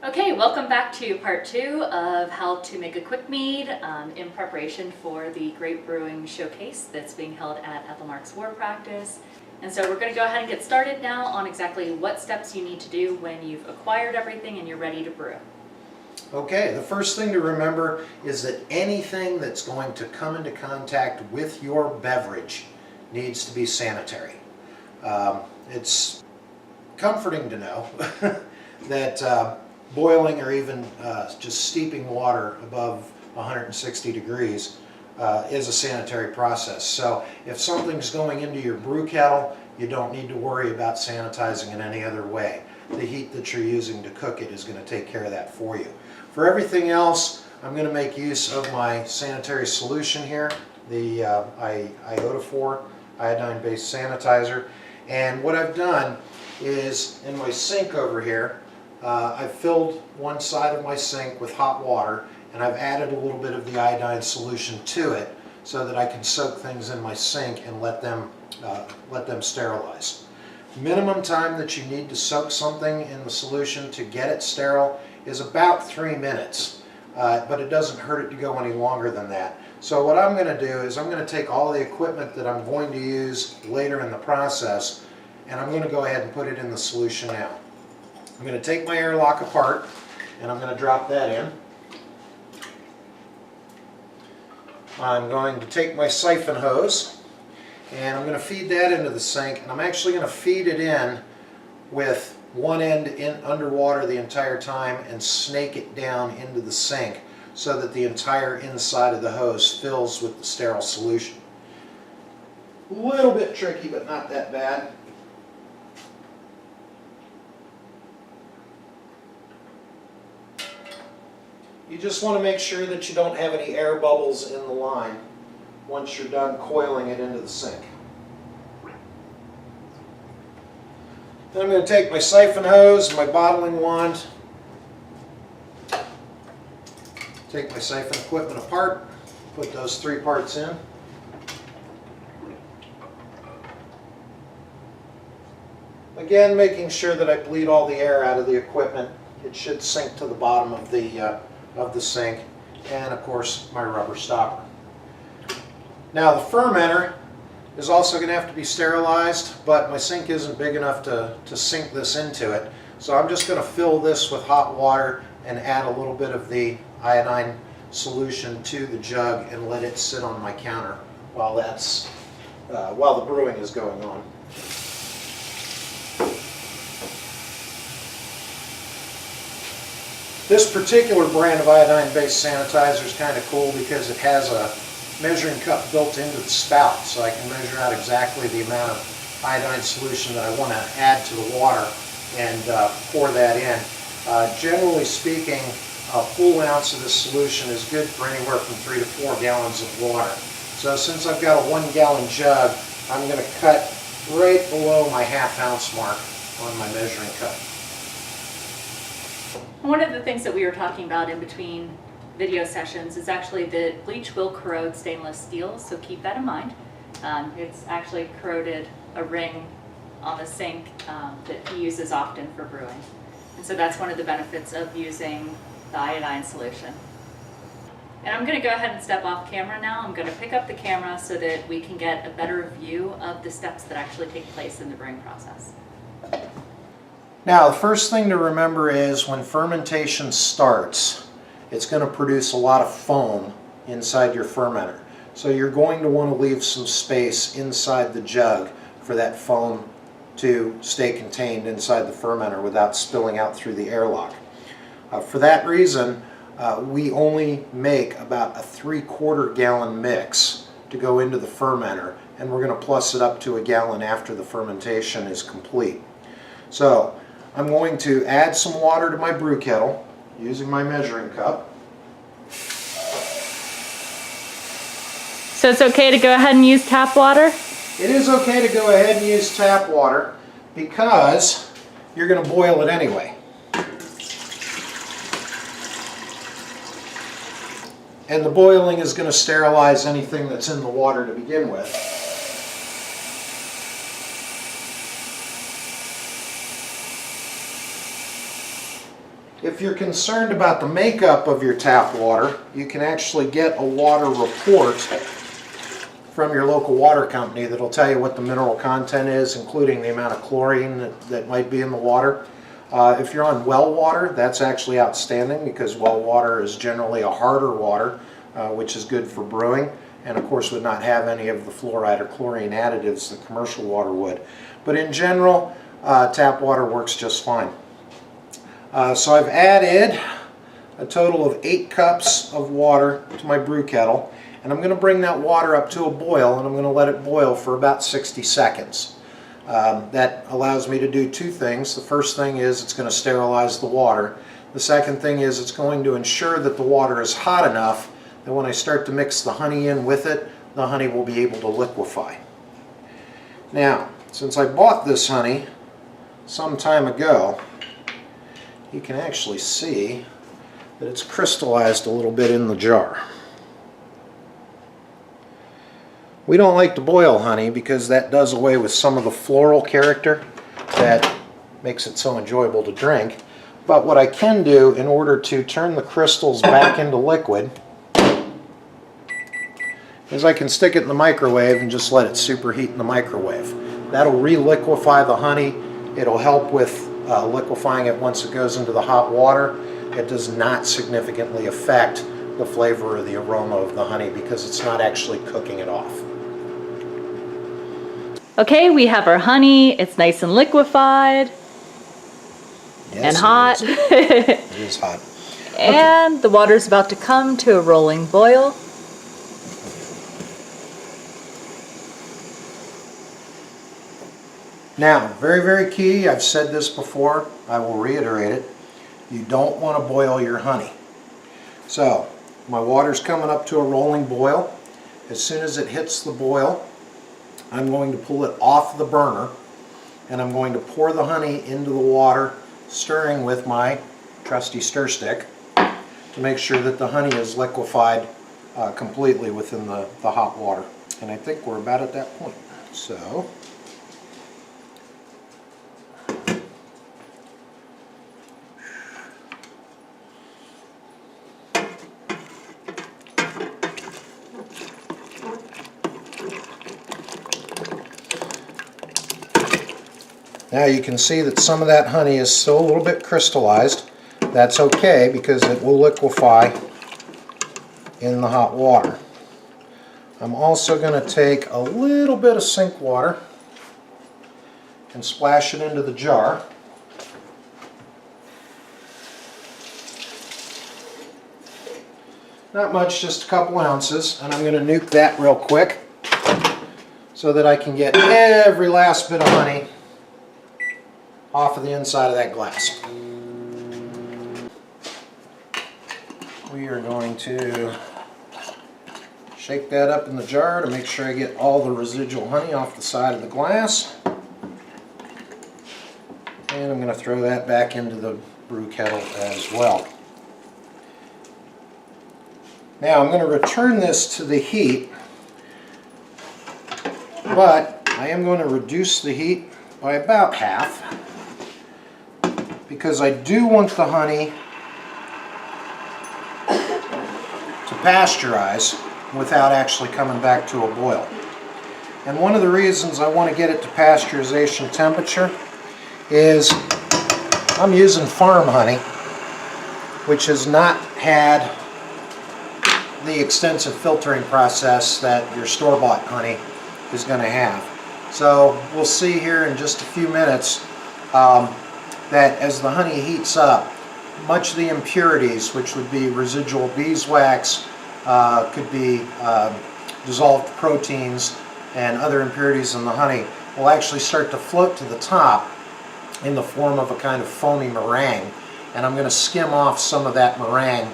Okay, welcome back to part 2 of how to make a quick mead in preparation for the Great Brewing Showcase that's being held at Ethelmark's War Practice. And so we're going to go ahead and get started now on exactly what steps you need to do when you've acquired everything and you're ready to brew. Okay, the first thing to remember is that anything that's going to come into contact with your beverage needs to be sanitary. It's comforting to know that boiling or even just steeping water above 160 degrees is a sanitary process. So if something's going into your brew kettle, you don't need to worry about sanitizing in any other way. The heat that you're using to cook it is going to take care of that for you. For everything else, I'm going to make use of my sanitary solution here, the iodophor iodine-based sanitizer. And what I've done is in my sink over here, I've filled one side of my sink with hot water, and I've added a little bit of the iodine solution to it so that I can soak things in my sink and let them sterilize. Minimum time that you need to soak something in the solution to get it sterile is about 3 minutes, but it doesn't hurt it to go any longer than that. So what I'm going to do is I'm going to take all the equipment that I'm going to use later in the process, and I'm going to go ahead and put it in the solution now. I'm going to take my airlock apart, and I'm going to drop that in. I'm going to take my siphon hose, and I'm going to feed that into the sink, and I'm actually going to feed it in with one end in underwater the entire time and snake it down into the sink so that the entire inside of the hose fills with the sterile solution. A little bit tricky, but not that bad. You just want to make sure that you don't have any air bubbles in the line once you're done coiling it into the sink. Then I'm going to take my siphon hose, my bottling wand, take my siphon equipment apart, put those 3 parts in. Again, making sure that I bleed all the air out of the equipment. It should sink to the bottom of the sink, and of course my rubber stopper. Now the fermenter is also going to have to be sterilized, but my sink isn't big enough to sink this into it. So I'm just going to fill this with hot water and add a little bit of the iodine solution to the jug and let it sit on my counter while the brewing is going on. This particular brand of iodine-based sanitizer is kind of cool because it has a measuring cup built into the spout, so I can measure out exactly the amount of iodine solution that I want to add to the water and pour that in. Generally speaking, a full ounce of this solution is good for anywhere from 3 to 4 gallons of water. So since I've got a 1 gallon jug, I'm going to cut right below my ½ ounce mark on my measuring cup. One of the things that we were talking about in between video sessions is actually that bleach will corrode stainless steel, so keep that in mind. It's actually corroded a ring on the sink that he uses often for brewing. And so that's one of the benefits of using the iodine solution. And I'm going to go ahead and step off camera now. I'm going to pick up the camera so that we can get a better view of the steps that actually take place in the brewing process. Now, the first thing to remember is when fermentation starts, it's going to produce a lot of foam inside your fermenter. So you're going to want to leave some space inside the jug for that foam to stay contained inside the fermenter without spilling out through the airlock. For that reason, we only make about a 3/4 gallon mix to go into the fermenter, and we're going to plus it up to a gallon after the fermentation is complete. So I'm going to add some water to my brew kettle using my measuring cup. So it's okay to go ahead and use tap water? It is okay to go ahead and use tap water because you're going to boil it anyway. And the boiling is going to sterilize anything that's in the water to begin with. If you're concerned about the makeup of your tap water, you can actually get a water report from your local water company that'll tell you what the mineral content is, including the amount of chlorine that might be in the water. If you're on well water, that's actually outstanding because well water is generally a harder water, which is good for brewing, and of course would not have any of the fluoride or chlorine additives that commercial water would. But in general, tap water works just fine. So I've added a total of 8 cups of water to my brew kettle, and I'm going to bring that water up to a boil, and I'm going to let it boil for about 60 seconds. That allows me to do 2 things. The first thing is it's going to sterilize the water. The second thing is it's going to ensure that the water is hot enough that when I start to mix the honey in with it, the honey will be able to liquefy. Now, since I bought this honey some time ago, you can actually see that it's crystallized a little bit in the jar. We don't like to boil honey because that does away with some of the floral character that makes it so enjoyable to drink. But what I can do in order to turn the crystals back into liquid is I can stick it in the microwave and just let it superheat in the microwave. That'll re-liquefy the honey. It'll help with liquefying it once it goes into the hot water. It does not significantly affect the flavor or the aroma of the honey because it's not actually cooking it off. Okay, we have our honey. It's nice and liquefied. Yes, and hot. It is hot. And the water's about to come to a rolling boil. Now, very, very key, I've said this before, I will reiterate it, you don't want to boil your honey. So, my water's coming up to a rolling boil. As soon as it hits the boil, I'm going to pull it off the burner and I'm going to pour the honey into the water, stirring with my trusty stir stick to make sure that the honey is liquefied completely within the hot water. And I think we're about at that point. So, now you can see that some of that honey is still a little bit crystallized. That's okay because it will liquefy in the hot water. I'm also going to take a little bit of sink water and splash it into the jar. Not much, just a couple ounces, and I'm going to nuke that real quick so that I can get every last bit of honey off of the inside of that glass. We are going to shake that up in the jar to make sure I get all the residual honey off the side of the glass. And I'm going to throw that back into the brew kettle as well. Now I'm going to return this to the heat, but I am going to reduce the heat by about half because I do want the honey to pasteurize without actually coming back to a boil. And one of the reasons I want to get it to pasteurization temperature is I'm using farm honey, which has not had the extensive filtering process that your store-bought honey is going to have. So we'll see here in just a few minutes that as the honey heats up, much of the impurities, which would be residual beeswax, could be dissolved proteins and other impurities in the honey, will actually start to float to the top in the form of a kind of foamy meringue. And I'm going to skim off some of that meringue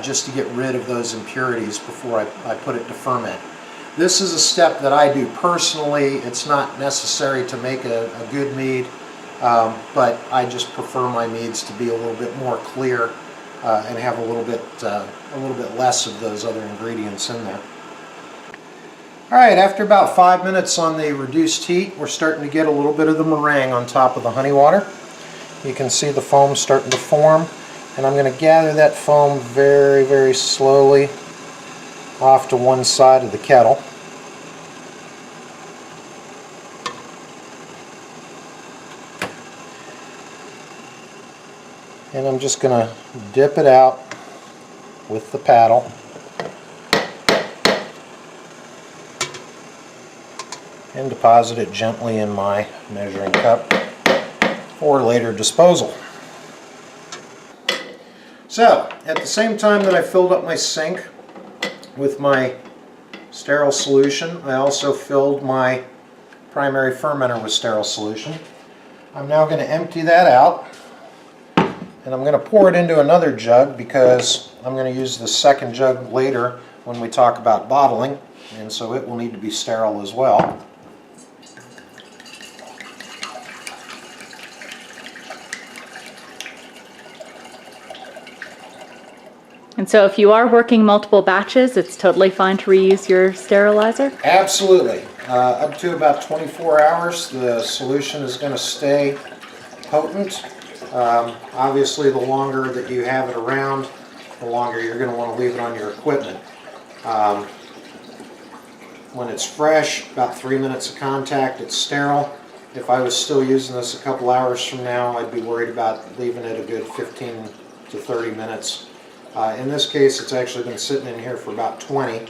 just to get rid of those impurities before I put it to ferment. This is a step that I do personally. It's not necessary to make a good mead, but I just prefer my meads to be a little bit more clear and have a little bit less of those other ingredients in there. All right, after about 5 minutes on the reduced heat, we're starting to get a little bit of the meringue on top of the honey water. You can see the foam starting to form. And I'm going to gather that foam very, very slowly off to one side of the kettle. And I'm just going to dip it out with the paddle. And deposit it gently in my measuring cup for later disposal. So, at the same time that I filled up my sink with my sterile solution, I also filled my primary fermenter with sterile solution. I'm now going to empty that out, and I'm going to pour it into another jug because I'm going to use the second jug later when we talk about bottling, and so it will need to be sterile as well. And so if you are working multiple batches, it's totally fine to reuse your sterilizer? Absolutely. Up to about 24 hours, the solution is going to stay potent. Obviously, the longer that you have it around, the longer you're going to want to leave it on your equipment. When it's fresh, about 3 minutes of contact, it's sterile. If I was still using this a couple hours from now, I'd be worried about leaving it a good 15 to 30 minutes. In this case, it's actually been sitting in here for about 20,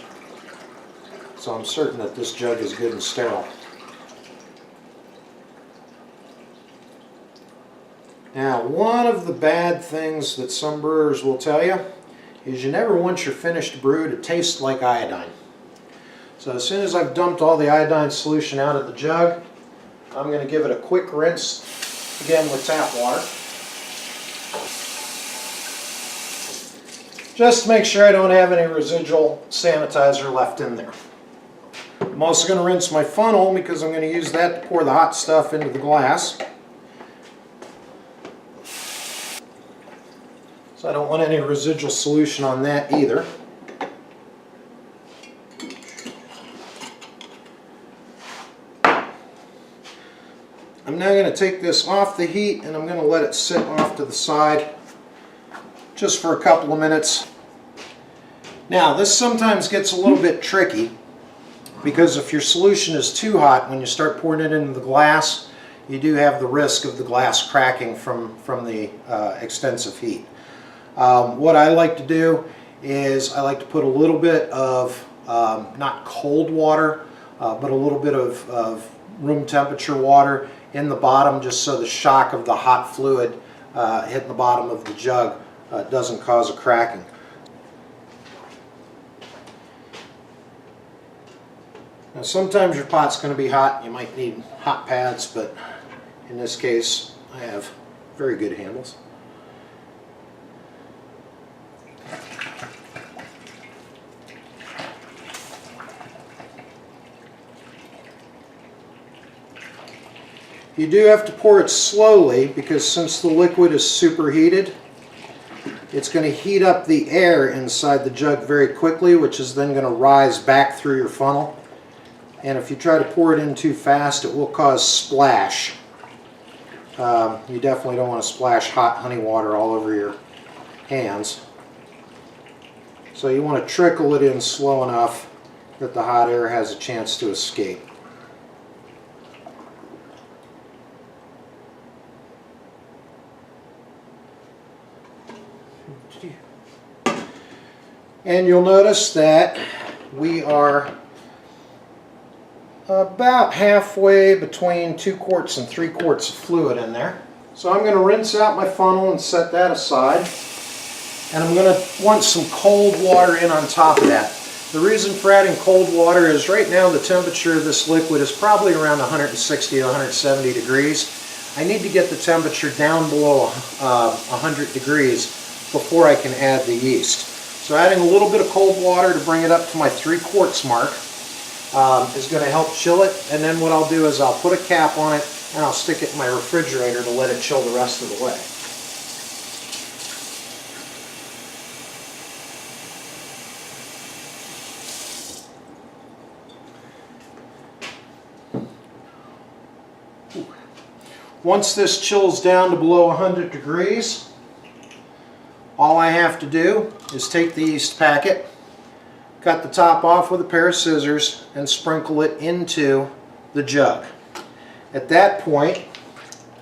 so I'm certain that this jug is good and sterile. Now, one of the bad things that some brewers will tell you is you never want your finished brew to taste like iodine. So as soon as I've dumped all the iodine solution out of the jug, I'm going to give it a quick rinse, again with tap water. Just to make sure I don't have any residual sanitizer left in there. I'm also going to rinse my funnel because I'm going to use that to pour the hot stuff into the glass. So I don't want any residual solution on that either. I'm now going to take this off the heat and I'm going to let it sit off to the side just for a couple of minutes. Now, this sometimes gets a little bit tricky because if your solution is too hot when you start pouring it into the glass, you do have the risk of the glass cracking from the extensive heat. What I like to do is I like to put a little bit of not cold water, but a little bit of room temperature water in the bottom, just so the shock of the hot fluid hitting the bottom of the jug doesn't cause a cracking. Now, sometimes your pot's going to be hot. You might need hot pads, but in this case I have very good handles. You do have to pour it slowly because since the liquid is superheated, it's going to heat up the air inside the jug very quickly, which is then going to rise back through your funnel. And if you try to pour it in too fast, it will cause splash. You definitely don't want to splash hot honey water all over your hands. So you want to trickle it in slow enough that the hot air has a chance to escape. And you'll notice that we are about halfway between 2 quarts and 3 quarts of fluid in there. So I'm going to rinse out my funnel and set that aside. And I'm going to want some cold water in on top of that. The reason for adding cold water is right now the temperature of this liquid is probably around 160 to 170 degrees. I need to get the temperature down below 100 degrees before I can add the yeast. So adding a little bit of cold water to bring it up to my 3 quarts mark is going to help chill it, and then what I'll do is I'll put a cap on it and I'll stick it in my refrigerator to let it chill the rest of the way. Once this chills down to below 100 degrees, All I have to do is take the yeast packet, cut the top off with a pair of scissors, and sprinkle it into the jug. At that point,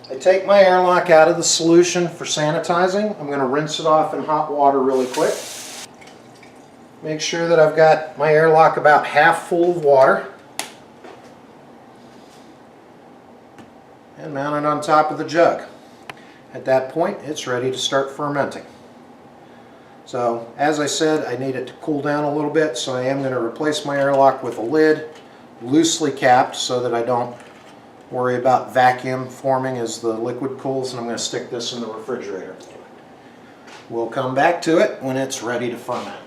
I take my airlock out of the solution for sanitizing. I'm going to rinse it off in hot water really quick. Make sure that I've got my airlock about half full of water. And mount it on top of the jug. At that point, it's ready to start fermenting. So, as I said, I need it to cool down a little bit, so I am going to replace my airlock with a lid, loosely capped so that I don't worry about vacuum forming as the liquid cools, and I'm going to stick this in the refrigerator. We'll come back to it when it's ready to ferment.